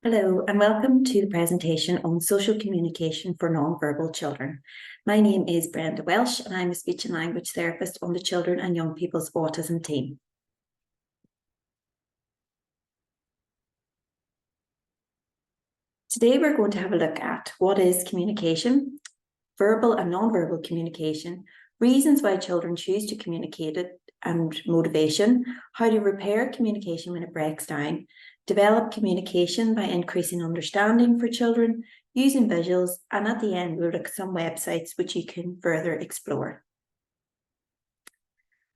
Hello and welcome to the presentation on social communication for non-verbal children. My name is Brenda Welsh and I'm a speech and language therapist on the Children and Young People's Autism team. Today we're going to have a look at what is communication, verbal and non-verbal communication, reasons why children choose to communicate it and motivation, how to repair communication when it breaks down, develop communication by increasing understanding for children, using visuals, and at the end we'll look at some websites which you can further explore.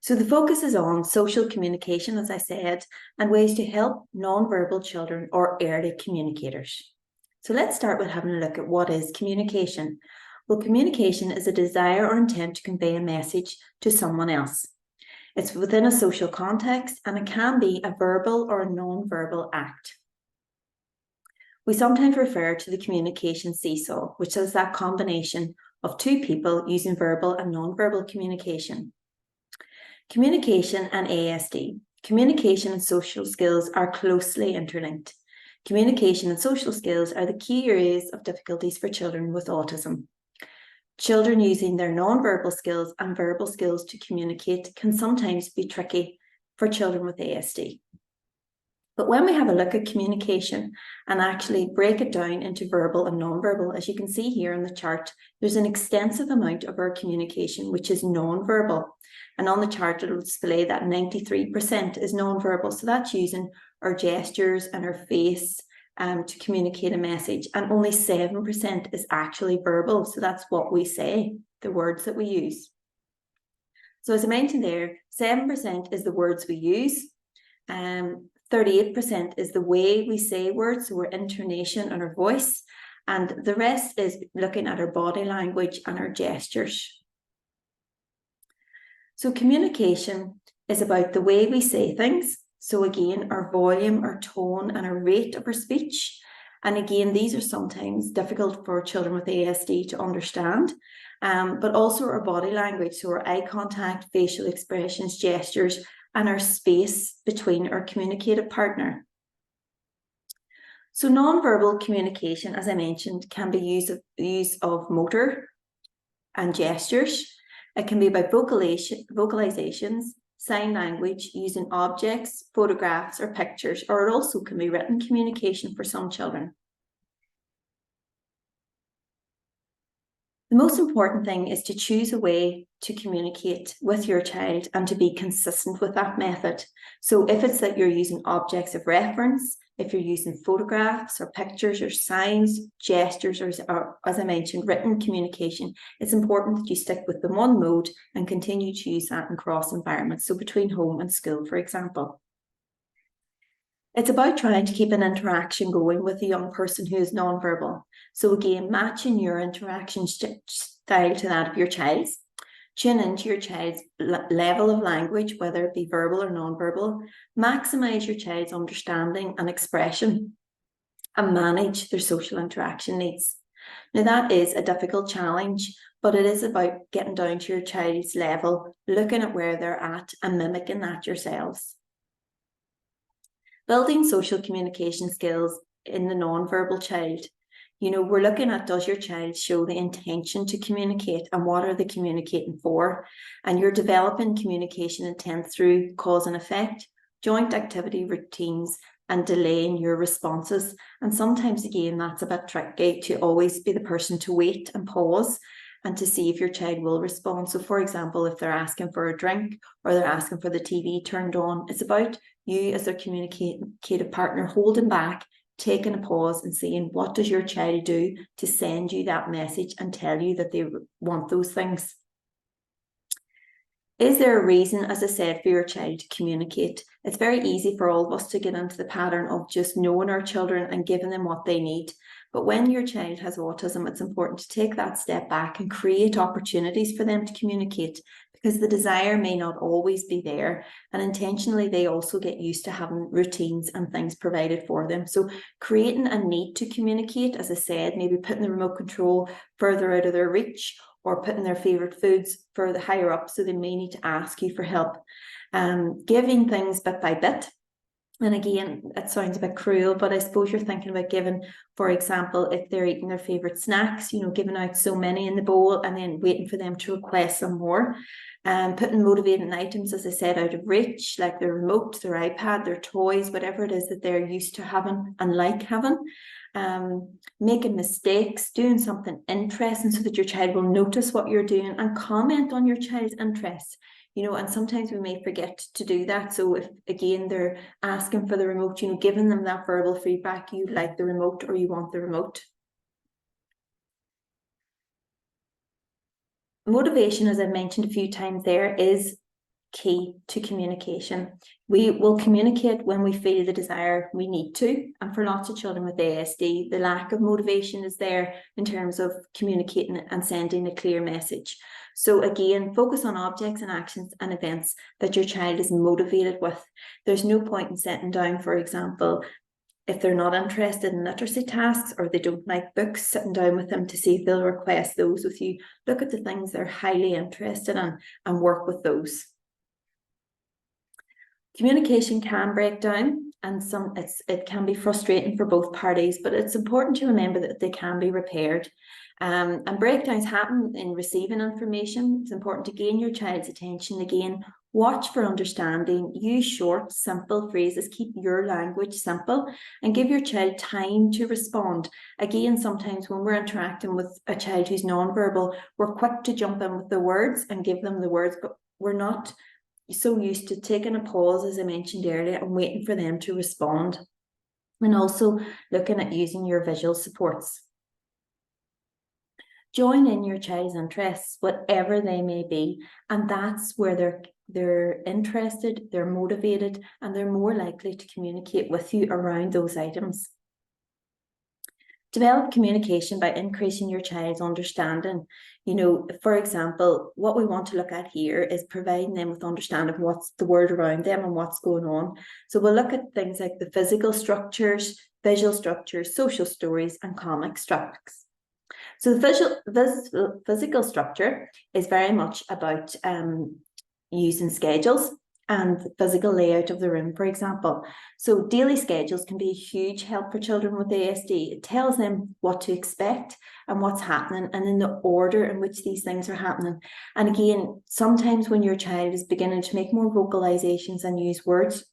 So the focus is on social communication, as I said, and ways to help non-verbal children or early communicators. So let's start with having a look at what is communication. Well, communication is a desire or intent to convey a message to someone else. It's within a social context and it can be a verbal or a non-verbal act. We sometimes refer to the communication seesaw, which is that combination of two people using verbal and non-verbal communication. Communication and ASD. Communication and social skills are closely interlinked. Communication and social skills are the key areas of difficulties for children with autism. Children using their non-verbal skills and verbal skills to communicate can sometimes be tricky for children with ASD. But when we have a look at communication and actually break it down into verbal and non-verbal, as you can see here in the chart, there's an extensive amount of our communication which is non-verbal. And on the chart, it will display that 93% is non-verbal. So that's using our gestures and our face to communicate a message. And only 7% is actually verbal. So that's what we say, the words that we use. So as I mentioned there, 7% is the words we use. 38% is the way we say words, so our intonation and our voice. And the rest is looking at our body language and our gestures. So communication is about the way we say things. So again, our volume, our tone, and our rate of our speech. And again, these are sometimes difficult for children with ASD to understand, but also our body language. So our eye contact, facial expressions, gestures, and our space between our communicative partner. So non-verbal communication, as I mentioned, can be use of motor and gestures. It can be about vocalizations, sign language, using objects, photographs, or pictures, or it also can be written communication for some children. The most important thing is to choose a way to communicate with your child and to be consistent with that method. So if it's that you're using objects of reference, if you're using photographs or pictures or signs, gestures, or as I mentioned, written communication, it's important that you stick with the one mode and continue to use that in cross environments. So between home and school, for example. It's about trying to keep an interaction going with a young person who is nonverbal. So again, matching your interaction style to that of your child's. Tune into your child's level of language, whether it be verbal or nonverbal. Maximize your child's understanding and expression and manage their social interaction needs. Now that is a difficult challenge, but it is about getting down to your child's level, looking at where they're at and mimicking that yourselves. Building social communication skills in the non-verbal child. You know, we're looking at, does your child show the intention to communicate and what are they communicating for? And you're developing communication intent through cause and effect, joint activity routines, and delaying your responses. And sometimes, again, that's a bit tricky to always be the person to wait and pause and to see if your child will respond. So for example, if they're asking for a drink or they're asking for the TV turned on, it's about you as their communicative partner holding back, taking a pause and seeing what does your child do to send you that message and tell you that they want those things. Is there a reason, as I said, for your child to communicate? It's very easy for all of us to get into the pattern of just knowing our children and giving them what they need. But when your child has autism, it's important to take that step back and create opportunities for them to communicate, because the desire may not always be there. And intentionally, they also get used to having routines and things provided for them. So creating a need to communicate, as I said, maybe putting the remote control further out of their reach, or putting their favorite foods further higher up, so they may need to ask you for help. Giving things bit by bit, And again, it sounds a bit cruel, but I suppose you're thinking about giving, for example, if they're eating their favourite snacks, giving out so many in the bowl and then waiting for them to request some more. Putting motivating items, as I said, out of reach, like their remote, their iPad, their toys, whatever it is that they're used to having and like having. Making mistakes, doing something interesting so that your child will notice what you're doing and comment on your child's interests. And sometimes we may forget to do that. So if, again, they're asking for the remote, giving them that verbal feedback, you like the remote or you want the remote. Motivation, as I've mentioned a few times there, is key to communication. We will communicate when we feel the desire we need to. And for lots of children with ASD, the lack of motivation is there in terms of communicating and sending a clear message. So again, focus on objects and actions and events that your child is motivated with. There's no point in sitting down, for example, if they're not interested in literacy tasks or they don't like books, sitting down with them to see if they'll request those with you. Look at the things they're highly interested in and work with those. Communication can break down and it can be frustrating for both parties, but it's important to remember that they can be repaired. And breakdowns happen in receiving information. It's important to gain your child's attention again. Watch for understanding, use short, simple phrases, keep your language simple, and give your child time to respond. Again, sometimes when we're interacting with a child who's nonverbal, we're quick to jump in with the words and give them the words, but we're not so used to taking a pause, as I mentioned earlier, and waiting for them to respond. And also looking at using your visual supports. Join in your child's interests, whatever they may be, and that's where they're interested, they're motivated, and they're more likely to communicate with you around those items. Develop communication by increasing your child's understanding. For example, what we want to look at here is providing them with understanding of what's the world around them and what's going on. So we'll look at things like the physical structures, visual structures, social stories, and comic strips. So the physical structure is very much about using schedules and the physical layout of the room, for example. So daily schedules can be a huge help for children with ASD. It tells them what to expect and what's happening and in the order in which these things are happening. And again, sometimes when your child is beginning to make more vocalizations and use words,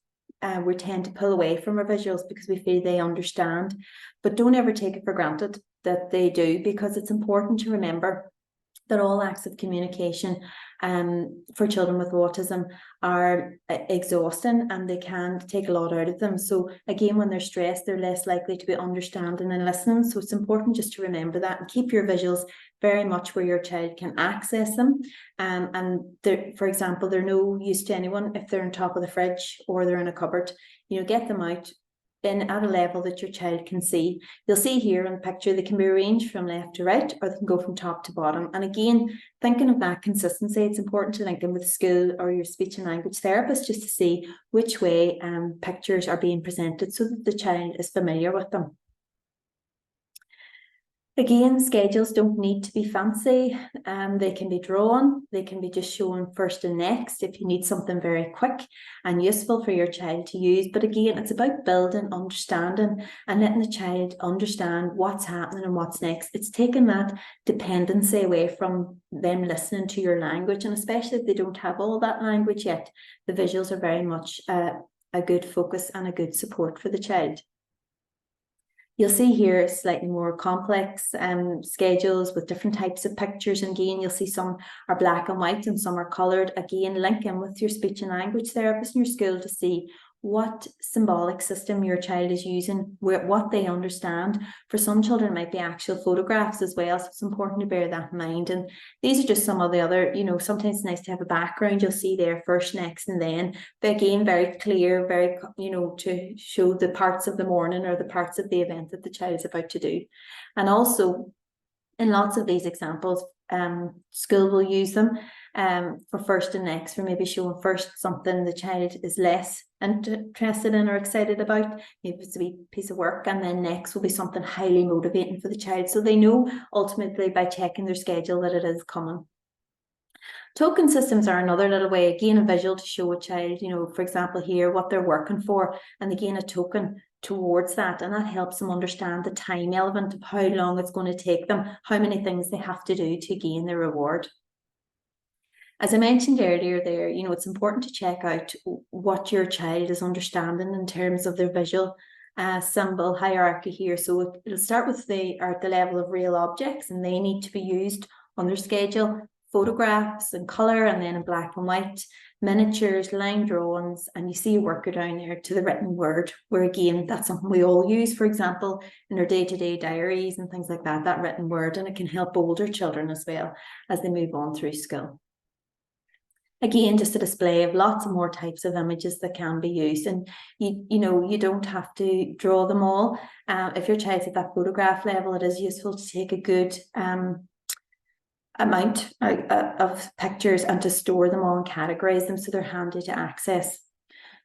we tend to pull away from our visuals because we feel they understand. But don't ever take it for granted that they do, because it's important to remember that all acts of communication for children with autism are exhausting and they can take a lot out of them. So again, when they're stressed, they're less likely to be understanding and listening. So it's important just to remember that and keep your visuals very much where your child can access them. And for example, they're no use to anyone if they're on top of the fridge or they're in a cupboard. Get them out at a level that your child can see. You'll see here in the picture, they can be arranged from left to right, or they can go from top to bottom. And again, thinking of that consistency, it's important to link in with school or your speech and language therapist just to see which way pictures are being presented so that the child is familiar with them. Again, schedules don't need to be fancy. They can be drawn. They can be just shown first and next if you need something very quick and useful for your child to use. But again, it's about building understanding and letting the child understand what's happening and what's next. It's taking that dependency away from them listening to your language. And especially if they don't have all that language yet, the visuals are very much a good focus and a good support for the child. You'll see here slightly more complex schedules with different types of pictures. And again, you'll see some are black and white and some are coloured. Again, link in with your speech and language therapist in your school to see what symbolic system your child is using, what they understand. For some children, it might be actual photographs as well, so it's important to bear that in mind. And these are just some of the other, sometimes it's nice to have a background. You'll see there first, next, and then. But again, very clear, very, to show the parts of the morning or the parts of the event that the child is about to do. And also, in lots of these examples, school will use them for first and next, for maybe showing first something the child is less interested in or excited about, maybe it's a wee piece of work, and then next will be something highly motivating for the child, so they know ultimately by checking their schedule that it is coming. Token systems are another little way, again, a visual to show a child, you know, for example, here, what they're working for, and again, a token towards that, and that helps them understand the time element of how long it's going to take them, how many things they have to do to gain the reward. As I mentioned earlier there, you know, it's important to check out what your child is understanding in terms of their visual symbol hierarchy here. So it'll start with the level of real objects, and they need to be used on their schedule. Photographs in colour and then in black and white, miniatures, line drawings, and you see a worker down there to the written word, where again, that's something we all use, for example, in our day-to-day diaries and things like that, that written word, and it can help older children as well as they move on through school. Again, just a display of lots of more types of images that can be used, and you know, you don't have to draw them all. If your child's at that photograph level, it is useful to take a good amount of pictures and to store them all and categorize them so they're handy to access.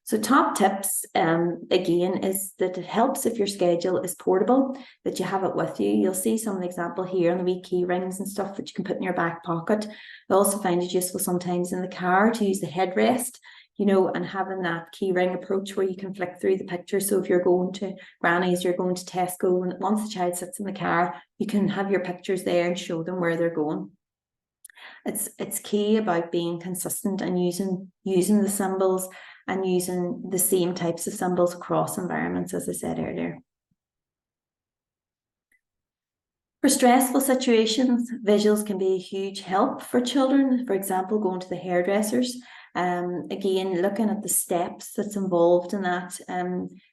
So top tips, again, is that it helps if your schedule is portable, that you have it with you. You'll see some of the example here on the wee key rings and stuff that you can put in your back pocket. I also find it useful sometimes in the car to use the headrest, you know, and having that key ring approach where you can flick through the pictures. So if you're going to Granny's, you're going to Tesco, and once the child sits in the car, you can have your pictures there and show them where they're going. It's key about being consistent and using the symbols and using the same types of symbols across environments, as I said earlier. For stressful situations, visuals can be a huge help for children. For example, going to the hairdressers. Again, looking at the steps that's involved in that.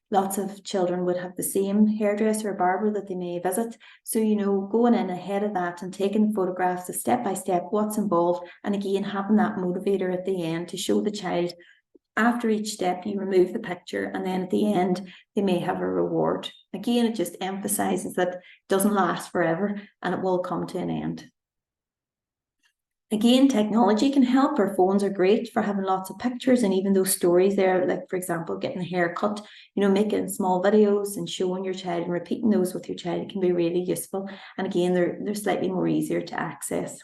Lots of children would have the same hairdresser or barber that they may visit. So, you know, going in ahead of that and taking photographs of step by step, what's involved, and again, having that motivator at the end to show the child after each step, you remove the picture, and then at the end, they may have a reward. Again, it just emphasizes that it doesn't last forever and it will come to an end. Again, technology can help. Our phones are great for having lots of pictures, and even those stories there, like for example, getting a haircut, you know, making small videos and showing your child and repeating those with your child can be really useful. And again, they're slightly more easier to access.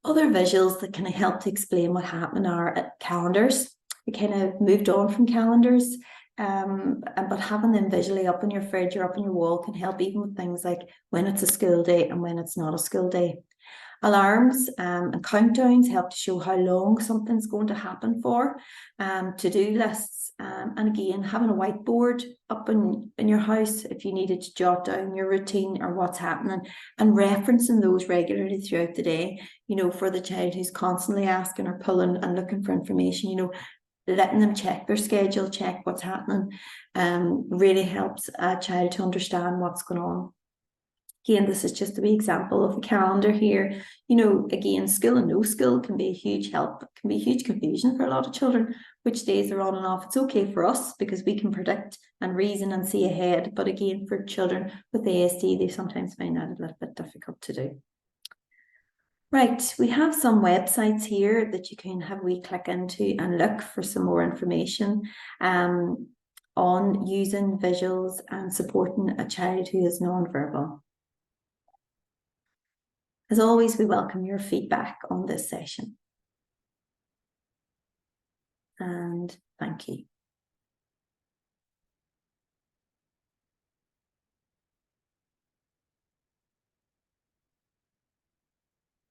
Other visuals that kind of help to explain what happened are calendars. We kind of moved on from calendars, but having them visually up in your fridge or up on your wall can help, even with things like when it's a school day and when it's not a school day. Alarms and countdowns help to show how long something's going to happen for. To-do lists, and again, having a whiteboard up in your house if you needed to jot down your routine or what's happening, and referencing those regularly throughout the day, you know, for the child who's constantly asking or pulling and looking for information, you know, letting them check their schedule, check what's happening, really helps a child to understand what's going on. Again, this is just a wee example of a calendar here. You know, again, school and no school can be a huge help. It can be a huge confusion for a lot of children, which days are on and off. It's okay for us because we can predict and reason and see ahead. But again, for children with ASD, they sometimes find that a little bit difficult to do. Right, we have some websites here that you can have a wee click into and look for some more information on using visuals and supporting a child who is nonverbal. As always, we welcome your feedback on this session. And thank you.